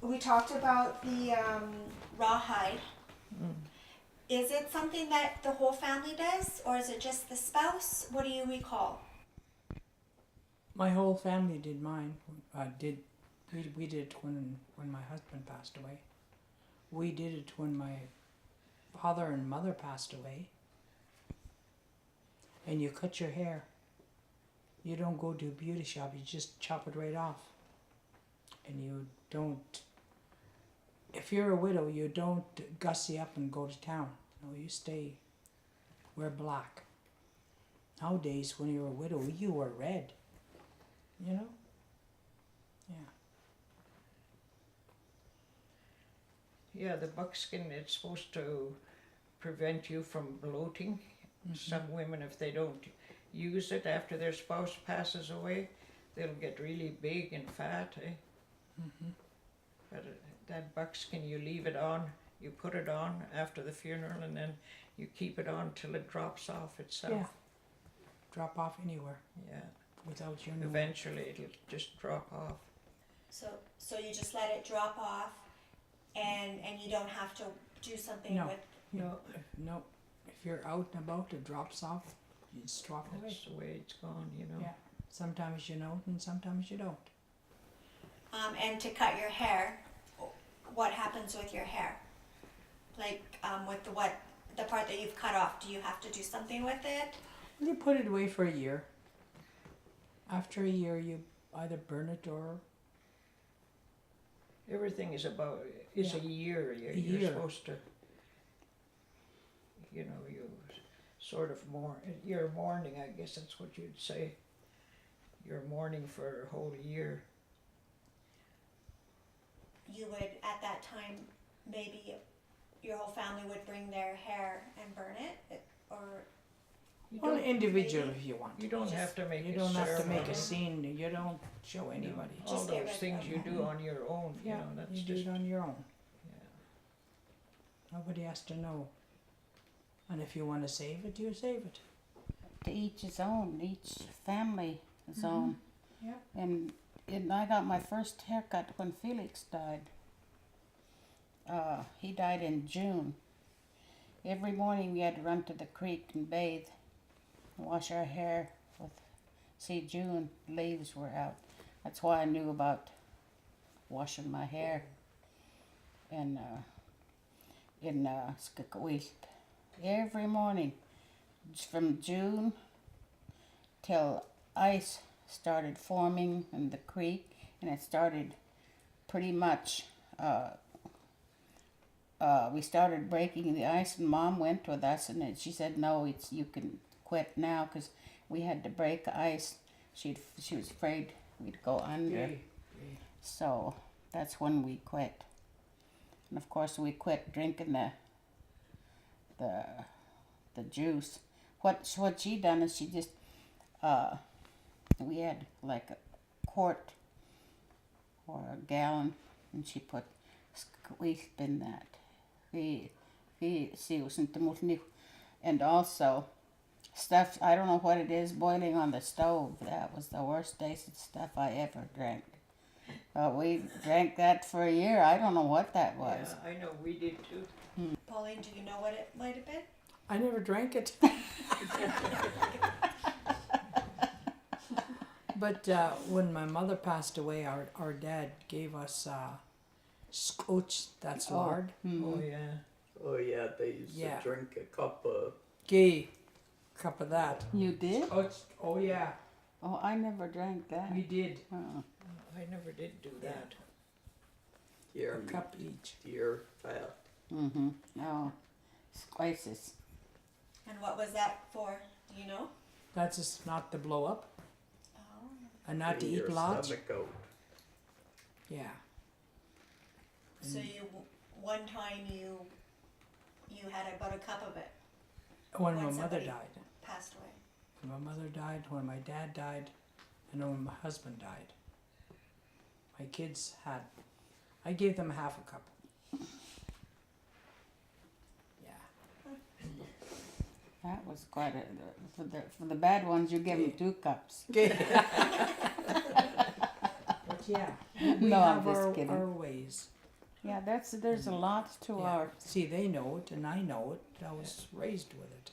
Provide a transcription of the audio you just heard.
we talked about the rawhide. Is it something that the whole family does, or is it just the spouse? What do you recall? My whole family did mine. We did it when my husband passed away. We did it when my father and mother passed away. And you cut your hair. You don't go to a beauty shop, you just chop it right off. And you don't, if you're a widow, you don't gussy up and go to town. No, you stay, wear black. Nowadays, when you're a widow, you wear red. You know? Yeah. Yeah, the buckskin, it's supposed to prevent you from bloating. Some women, if they don't use it after their spouse passes away, they'll get really big and fat. But that buckskin, you leave it on, you put it on after the funeral, and then you keep it on till it drops off itself. Yeah. Drop off anywhere. Yeah. Without you knowing. Eventually it'll just drop off. So you just let it drop off, and you don't have to do something No. with. No. If you're out and about, it drops off. You just walk away. That's the way it's gone, you know. Yeah. Sometimes you know, and sometimes you don't. And to cut your hair, what happens with your hair? Like with the part that you've cut off, do you have to do something with it? You put it away for a year. After a year, you either burn it or Everything is about a year. You're year. Supposed to, you sort of you're mourning, I guess that's what you'd say. You're mourning for a whole year. You would, at that time, maybe your whole family would bring their hair and burn it, or well, individual if you want. You don't have to make. You don't have to make a scene. You don't show anybody. All Just get those rid things of you them. do on your own. Yeah, That's you do just it on your own. Yeah. Nobody has to know. And if you want to save it, you save it. To each his own, each family his own. Yeah. And I got my first haircut when Felix died. He died in June. Every morning we had to run to the creek and bathe, wash our hair. June leaves were out. That's why I knew about washing my hair. And in Skakawit, every morning from June till ice started forming in the creek, and it started pretty much. We started breaking the ice, and Mom went with us, and she said, "No, you can quit now," because we had to break ice. She was afraid we'd go under. So that's when we quit. And of course, we quit drinking the juice. What she done is she just we had like a quart or a gallon, and she put squeeze in that. And also stuff, I don't know what it is, boiling on the stove. That was the worst tasted stuff I ever drank. We drank that for a year. I don't know what that was. Yeah, I know, we did too. Pauline, do you know what it might have been? I never drank it. But when my mother passed away, our dad gave us scotch, that's lard. Oh yeah. Oh yeah, they used Yeah. to drink a cup of. Gay cup of that. You did? Scotch, oh yeah, Oh, I never drank that. we did. I never did do that. Year A cup each. year fat. Mm-hmm. Oh, spices. And what was that for? Do you know? That's just not to blow up Oh. and not to Clean eat your lots. stomach out. Yeah. So one time you had about a cup of it. When my When mother somebody- died. Passed away. When my mother died, when my dad died, and when my husband died. My kids I gave them half a cup. Yeah. That was quite for the bad ones. You give them 2 cups. But yeah, we No, I'm have just our kidding. ways. Yeah, there's a lot to Yeah. our See, they know it, and I know it. I was raised with it.